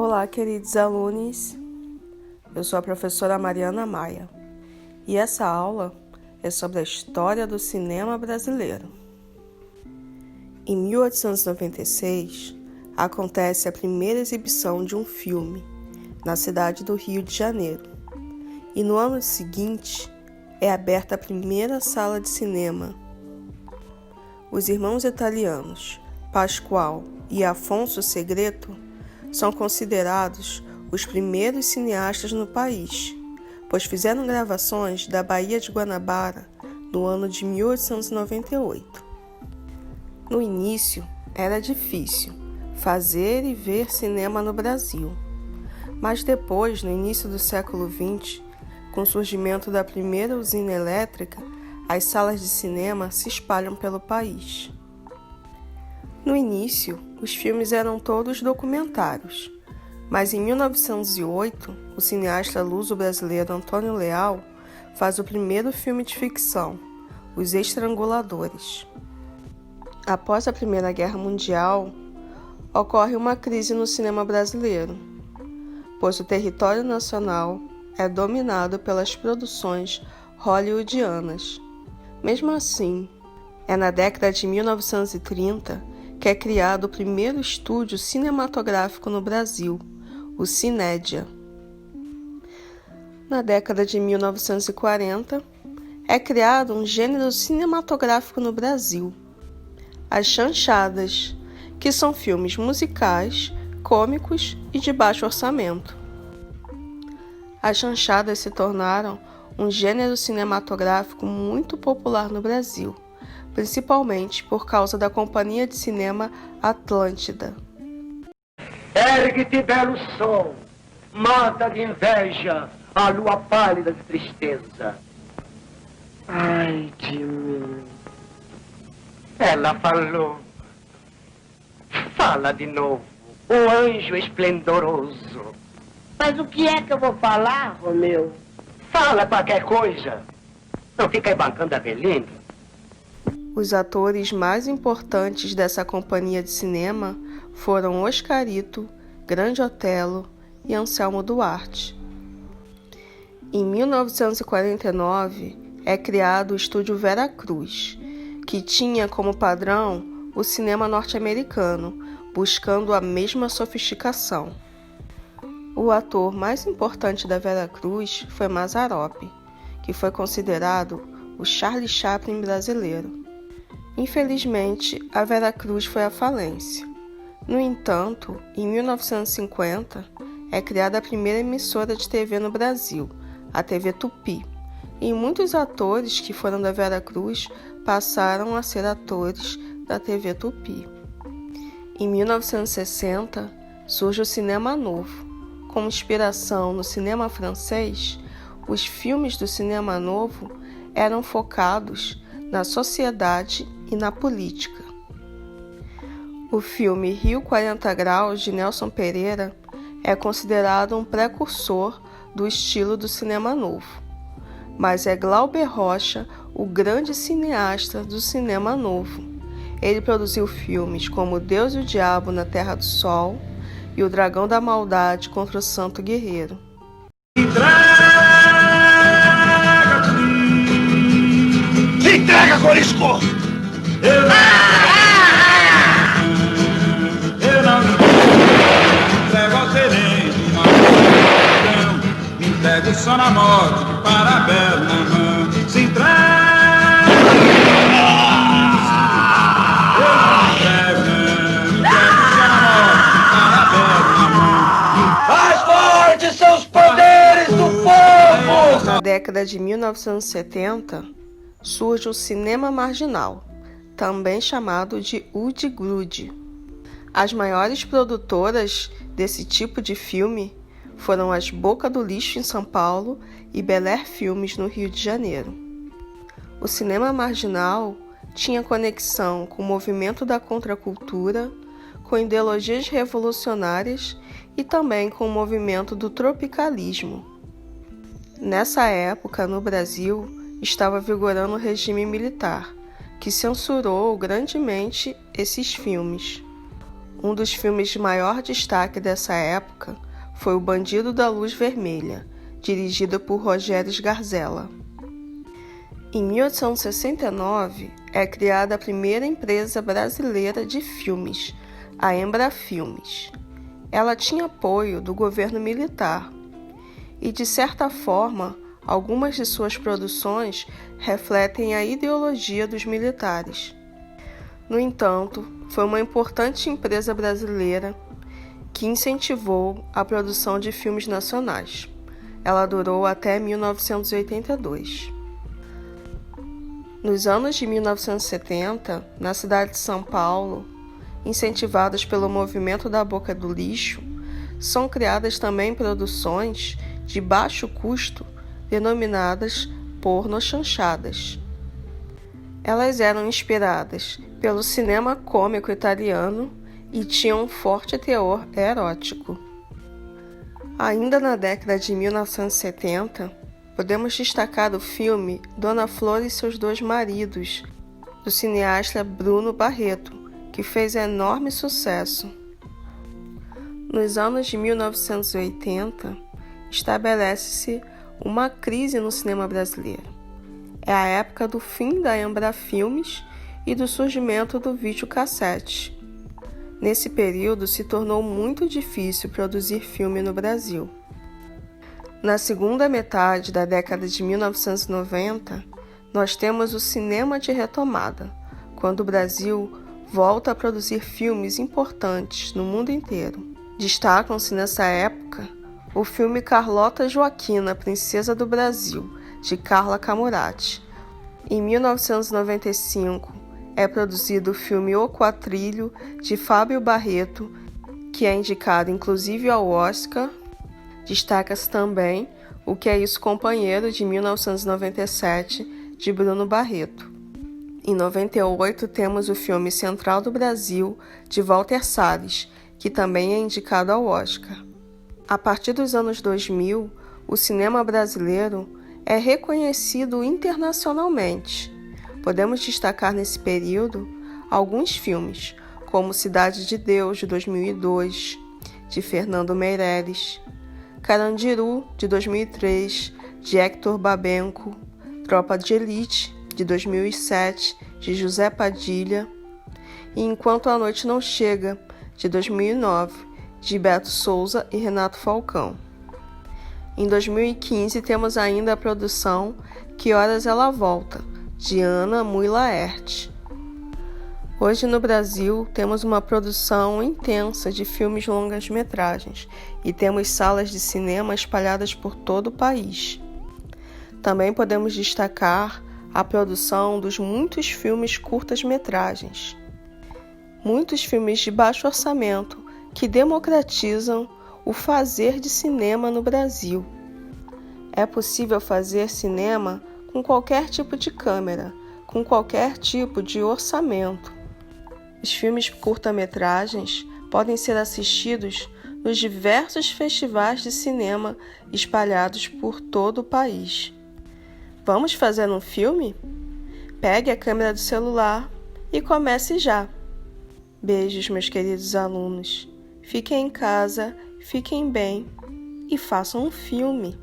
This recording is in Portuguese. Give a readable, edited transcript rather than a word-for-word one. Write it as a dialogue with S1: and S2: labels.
S1: Olá, queridos alunos. Eu sou a professora Mariana Maia e essa aula é sobre a história do cinema brasileiro. Em 1896, acontece a primeira exibição de um filme na cidade do Rio de Janeiro e no ano seguinte é aberta a primeira sala de cinema. Os irmãos italianos Pascoal e Afonso Segreto são considerados os primeiros cineastas no país, pois fizeram gravações da Baía de Guanabara no ano de 1898. No início, era difícil fazer e ver cinema no Brasil, mas depois, no início do século XX, com o surgimento da primeira usina elétrica, as salas de cinema se espalham pelo país. No início, os filmes eram todos documentários, mas em 1908, o cineasta luso-brasileiro Antônio Leal faz o primeiro filme de ficção, Os Estranguladores. Após a Primeira Guerra Mundial, ocorre uma crise no cinema brasileiro, pois o território nacional é dominado pelas produções hollywoodianas. Mesmo assim, é na década de 1930 que é criado o primeiro estúdio cinematográfico no Brasil, o Cinédia. Na década de 1940, é criado um gênero cinematográfico no Brasil, as chanchadas, que são filmes musicais, cômicos e de baixo orçamento. As chanchadas se tornaram um gênero cinematográfico muito popular no Brasil, principalmente por causa da companhia de cinema Atlântida.
S2: Ergue-te, belo sol, mata de inveja a lua pálida de tristeza. Ai de mim. Ela falou. Fala de novo, o anjo esplendoroso.
S3: Mas o que é que eu vou falar, Romeu?
S2: Fala qualquer coisa. Não fica aí bancando a velhinha.
S1: Os atores mais importantes dessa companhia de cinema foram Oscarito, Grande Otelo e Anselmo Duarte. Em 1949, é criado o Estúdio Vera Cruz, que tinha como padrão o cinema norte-americano, buscando a mesma sofisticação. O ator mais importante da Vera Cruz foi Mazzaropi, que foi considerado o Charlie Chaplin brasileiro. Infelizmente, a Vera Cruz foi à falência. No entanto, em 1950, é criada a primeira emissora de TV no Brasil, a TV Tupi, e muitos atores que foram da Vera Cruz passaram a ser atores da TV Tupi. Em 1960, surge o cinema novo. Com inspiração no cinema francês, os filmes do cinema novo eram focados na sociedade e na política. O filme Rio 40 Graus, de Nelson Pereira, é considerado um precursor do estilo do cinema novo, mas é Glauber Rocha o grande cineasta do cinema novo. Ele produziu filmes como Deus e o Diabo na Terra do Sol e O Dragão da Maldade contra o Santo Guerreiro.
S2: Se entrega, Corisco!
S4: Eu não me entrego ao tenente, me entrego só na morte, de parabéns na mão. Se entrega! Eu não me entrego só na morte, de parabéns na mão.
S2: Mais fortes são os poderes do povo!
S1: Na década de 1970, surge o cinema marginal, também chamado de Udgrude. As maiores produtoras desse tipo de filme foram as Boca do Lixo em São Paulo e Bel Air Filmes no Rio de Janeiro. O cinema marginal tinha conexão com o movimento da contracultura, com ideologias revolucionárias e também com o movimento do tropicalismo. Nessa época, no Brasil, estava vigorando o regime militar, que censurou grandemente esses filmes. Um dos filmes de maior destaque dessa época foi O Bandido da Luz Vermelha, dirigido por Rogério Sgarzella. Em 1869, é criada a primeira empresa brasileira de filmes, a Embrafilmes. Ela tinha apoio do governo militar e, de certa forma, algumas de suas produções refletem a ideologia dos militares. No entanto, foi uma importante empresa brasileira que incentivou a produção de filmes nacionais. Ela durou até 1982. Nos anos de 1970, na cidade de São Paulo, incentivadas pelo movimento da Boca do Lixo, são criadas também produções de baixo custo denominadas pornochanchadas. Elas eram inspiradas pelo cinema cômico italiano e tinham um forte teor erótico. Ainda na década de 1970, podemos destacar o filme Dona Flor e seus dois maridos, do cineasta Bruno Barreto, que fez enorme sucesso. Nos anos de 1980, estabelece-se uma crise no cinema brasileiro. É a época do fim da Embrafilmes e do surgimento do videocassete. Nesse período, se tornou muito difícil produzir filme no Brasil. Na segunda metade da década de 1990, nós temos o cinema de retomada, quando o Brasil volta a produzir filmes importantes no mundo inteiro. Destacam-se nessa época o filme Carlota Joaquina, Princesa do Brasil, de Carla Camurati. Em 1995, é produzido o filme O Quatrilho, de Fábio Barreto, que é indicado inclusive ao Oscar. Destaca-se também O Que É Isso, Companheiro, de 1997, de Bruno Barreto. Em 98, temos o filme Central do Brasil, de Walter Salles, que também é indicado ao Oscar. A partir dos anos 2000, o cinema brasileiro é reconhecido internacionalmente. Podemos destacar nesse período alguns filmes, como Cidade de Deus, de 2002, de Fernando Meirelles, Carandiru, de 2003, de Hector Babenco, Tropa de Elite, de 2007, de José Padilha, e Enquanto a Noite Não Chega, de 2009, de Beto Souza e Renato Falcão. Em 2015, temos ainda a produção Que Horas Ela Volta, de Ana Mui Laerte. Hoje no Brasil, temos uma produção intensa de filmes longas-metragens e temos salas de cinema espalhadas por todo o país. Também podemos destacar a produção dos muitos filmes curtas-metragens. Muitos filmes de baixo orçamento que democratizam o fazer de cinema no Brasil. É possível fazer cinema com qualquer tipo de câmera, com qualquer tipo de orçamento. Os filmes curta-metragens podem ser assistidos nos diversos festivais de cinema espalhados por todo o país. Vamos fazer um filme? Pegue a câmera do celular e comece já! Beijos, meus queridos alunos. Fiquem em casa, fiquem bem e façam um filme.